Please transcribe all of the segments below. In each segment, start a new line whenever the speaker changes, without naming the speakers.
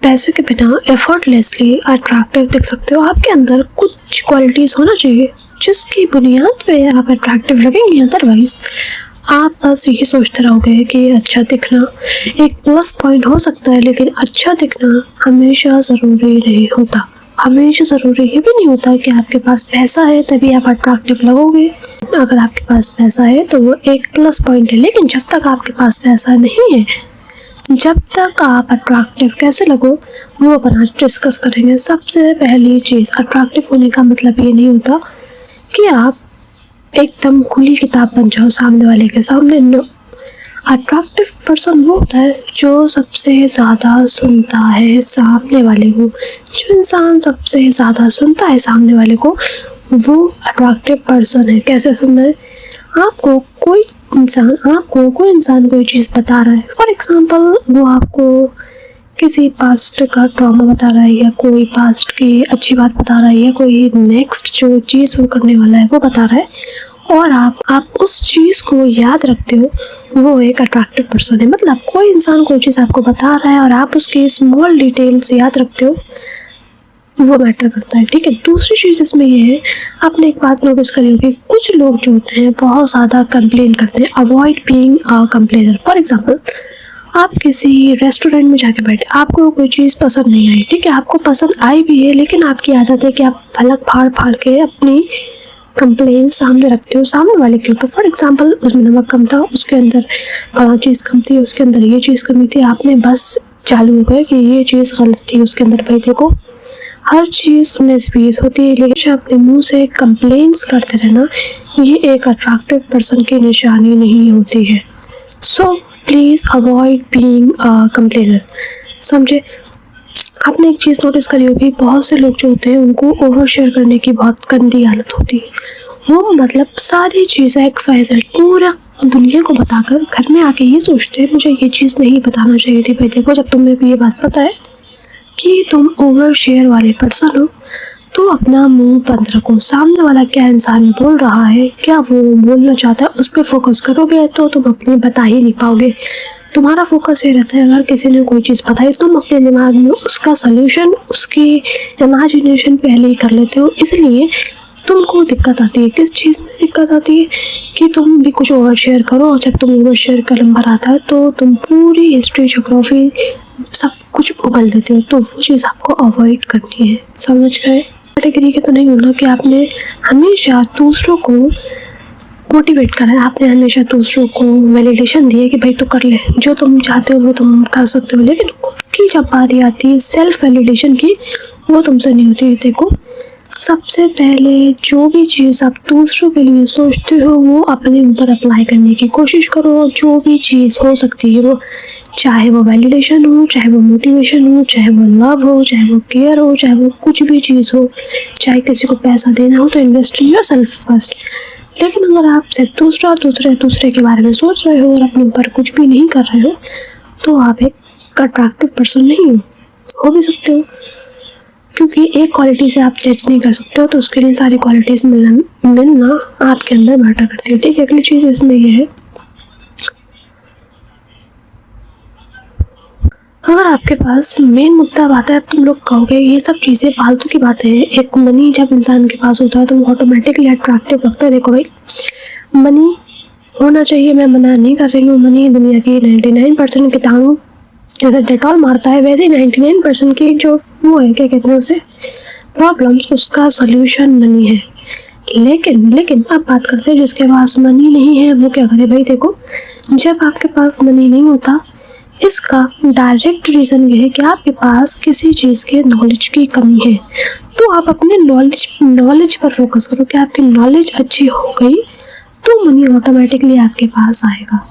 पैसे के बिना एफर्टलेसली अट्रैक्टिव दिख सकते हो। आपके अंदर कुछ क्वालिटीज़ होना चाहिए जिसकी बुनियाद पे आप अट्रैक्टिव लगेंगे। अदरवाइज आप बस यही सोचते रहोगे कि अच्छा दिखना एक प्लस पॉइंट हो सकता है, लेकिन अच्छा दिखना हमेशा ज़रूरी नहीं होता। हमेशा ज़रूरी ये भी नहीं होता कि आपके पास पैसा है तभी आप अट्रैक्टिव लगोगे। अगर आपके पास पैसा है तो वो एक प्लस पॉइंट है, लेकिन जब तक आपके पास पैसा नहीं है, जब तक आप अट्रैक्टिव कैसे लगो वो अपन आज डिस्कस करेंगे। सबसे पहली चीज़, अट्रैक्टिव होने का मतलब ये नहीं होता कि आप एकदम खुली किताब बन जाओ सामने वाले के सामने। नो, अट्रैक्टिव पर्सन वो होता है जो सबसे ज़्यादा सुनता है सामने वाले को। जो इंसान सबसे ज़्यादा सुनता है सामने वाले को वो अट्रैक्टिव पर्सन है। कैसे सुनना है? आपको कोई इंसान कोई चीज़ बता रहा है, फॉर एग्जांपल वो आपको किसी पास्ट का ट्रॉमा बता रहा है, या कोई पास्ट की अच्छी बात बता रहा है, या कोई नेक्स्ट जो चीज़ वो करने वाला है वो बता रहा है, और आप उस चीज़ को याद रखते हो, वो एक अट्रैक्टिव पर्सन है। मतलब कोई इंसान कोई चीज़ आपको बता रहा है और आप उसके स्मॉल डिटेल्स याद रखते हो, वो मैटर करता है। ठीक है। दूसरी चीज़ इसमें ये है, आपने एक बात नोटिस करी होगी, कुछ लोग जो होते हैं बहुत ज़्यादा कंप्लेन करते हैं। Avoid being a complainer. For example, आप किसी रेस्टोरेंट में जाके बैठे, आपको कोई चीज़ पसंद नहीं आई, ठीक है, आपको पसंद आई भी है, लेकिन आपकी आदत है कि आप फलक फाड़ के अपनी कंप्लेन सामने रखते हो सामने वाले के ऊपर। फॉर एग्जांपल, उसमें नमक कम था, उसके अंदर फला चीज़ कम थी, उसके अंदर ये चीज़ कमी थी। आपने बस चालू हो गए कि ये चीज़ गलत थी उसके अंदर। भाई देखो, हर चीज़ 19-20 होती है, लेकिन अपने मुंह से कंप्लेंट्स करते रहना ये एक अट्रैक्टिव पर्सन की निशानी नहीं होती है। So please avoid being a complainer. समझे? आपने एक चीज़ नोटिस करी होगी, बहुत से लोग जो होते हैं उनको ओवर शेयर करने की बहुत गंदी आदत होती है। वो मतलब सारी चीज़ें XYZ पूरा दुनिया को बताकर घर में आके ये सोचते हैं मुझे ये चीज़ नहीं बताना चाहिए थी। भाई देखो, जब तुम्हें भी ये बात पता है कि तुम ओवर शेयर वाले पर्सन हो तो अपना मुंह बंद रखो। सामने वाला क्या इंसान बोल रहा है, क्या वो बोलना चाहता है, उस पर फोकस करोगे तो तुम अपनी बता ही नहीं पाओगे। तुम्हारा फोकस ये रहता है, अगर किसी ने कोई चीज़ बताई तुम अपने दिमाग में उसका सल्यूशन, उसकी इमेजिनेशन पहले ही कर लेते हो, इसलिए तुमको दिक्कत आती है। किस चीज़ में दिक्कत आती है कि तुम भी कुछ ओवर शेयर करो, और जब तुम ओवर शेयर का नंबर आता है तो तुम पूरी हिस्ट्री, ज्योग्राफी सब कुछ उगल देते हो। तो वो चीज़ आपको अवॉइड करनी है। समझ गए? कैटेगरी के तो नहीं होना कि आपने हमेशा दूसरों को मोटिवेट करा है, आपने हमेशा दूसरों को वैलिडेशन दी है कि भाई तो कर ले, जो तुम चाहते हो वो तुम कर सकते हो, लेकिन खुद की जब बारी आती है सेल्फ वैलिडेशन की, वो तुमसे नहीं होती। देखो, सबसे पहले जो भी चीज़ आप दूसरों के लिए सोचते हो वो अपने ऊपर अप्लाई करने की कोशिश करो। जो भी चीज़ हो सकती है वो, चाहे वो वैलिडेशन हो, चाहे वो मोटिवेशन हो, चाहे वो लव हो, चाहे वो केयर हो, चाहे वो कुछ भी चीज़ हो, चाहे किसी को पैसा देना हो तो इन्वेस्ट इन योरसेल्फ फर्स्ट। लेकिन अगर आप सिर्फ दूसरे के बारे में सोच रहे हो और अपने ऊपर कुछ भी नहीं कर रहे हो तो आप एक अट्रैक्टिव पर्सन नहीं हो भी सकते हो, क्योंकि एक क्वालिटी से आप जज नहीं कर सकते हो, तो उसके लिए सारी क्वालिटीज़ मिलना आपके अंदर मैटर करती है। ठीक है। अगली चीज़ इसमें यह है, अगर आपके पास मेन मुद्दा बात है, अब तुम लोग कहोगे ये सब चीज़ें फालतू की बातें हैं, एक मनी जब इंसान के पास होता है तो वो ऑटोमेटिकली अट्रैक्टिव लगता है। देखो भाई, मनी होना चाहिए, मैं मना नहीं कर रही हूँ। मनी दुनिया की 99% कीटाणु जैसे डेटॉल मारता है, वैसे 99% की जो वो है, क्या कहते हैं उसे, प्रॉब्लम्स, उसका सोल्यूशन मनी है। लेकिन अब बात करते हैं जिसके पास मनी नहीं है वो क्या करे। भाई देखो, जब आपके पास मनी नहीं होता, इसका डायरेक्ट रीज़न ये है कि आपके पास किसी चीज़ के नॉलेज की कमी है। तो आप अपने नॉलेज पर फोकस करो कि आपकी नॉलेज अच्छी हो गई तो मनी ऑटोमेटिकली आपके पास आएगा।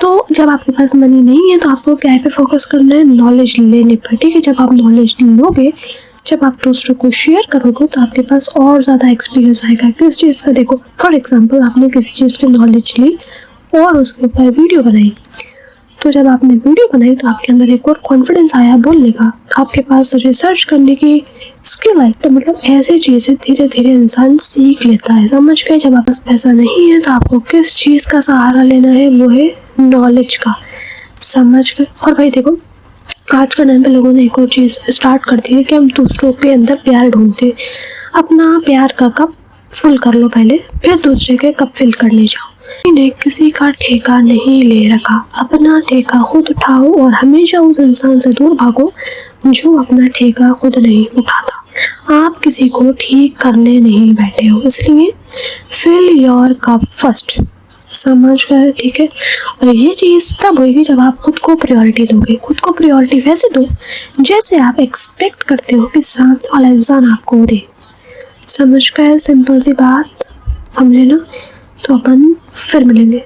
तो जब आपके पास मनी नहीं है तो आपको क्या पे फोकस करना है, नॉलेज लेने पर। ठीक है। जब आप नॉलेज लोगे, जब आप दूसरों को शेयर करोगे तो आपके पास और ज़्यादा एक्सपीरियंस आएगा किस चीज़ का। देखो, फॉर एग्जांपल, आपने किसी चीज़ की नॉलेज ली और उसके ऊपर वीडियो बनाई, तो जब आपने वीडियो बनाई तो आपके अंदर एक और कॉन्फिडेंस आया बोलने का, आपके पास रिसर्च करने की स्किल आई। तो मतलब ऐसी चीज़ें धीरे धीरे इंसान सीख लेता है। समझ गए? जब आपके पास पैसा नहीं है तो आपको किस चीज़ का सहारा लेना है, वो है नॉलेज का। समझ गए? और भाई देखो, आज के टाइम पे लोगों ने एक और चीज़ स्टार्ट कर दी है कि हम दूसरों के अंदर प्यार ढूंढते हैं। अपना प्यार का कप फुल कर लो पहले, फिर दूसरे के कप फिल करने जाओ। मैंने किसी का ठेका नहीं ले रखा, अपना ठेका खुद उठाओ और हमेशा उस इंसान से दूर भागो जो अपना ठेका खुद नहीं उठाता। आप किसी को ठीक करने नहीं बैठे हो, इसलिए फिल योर कप फर्स्ट। समझ गए? ठीक है। और ये चीज़ तब होगी जब आप खुद को प्रायोरिटी दोगे। खुद को प्रायोरिटी वैसे दो जैसे आप एक्सपेक्ट करते हो कि सामने वाला इंसान आपको दे। समझ गए? सिंपल सी बात, समझे ना? तो अपन फिर मिलेंगे।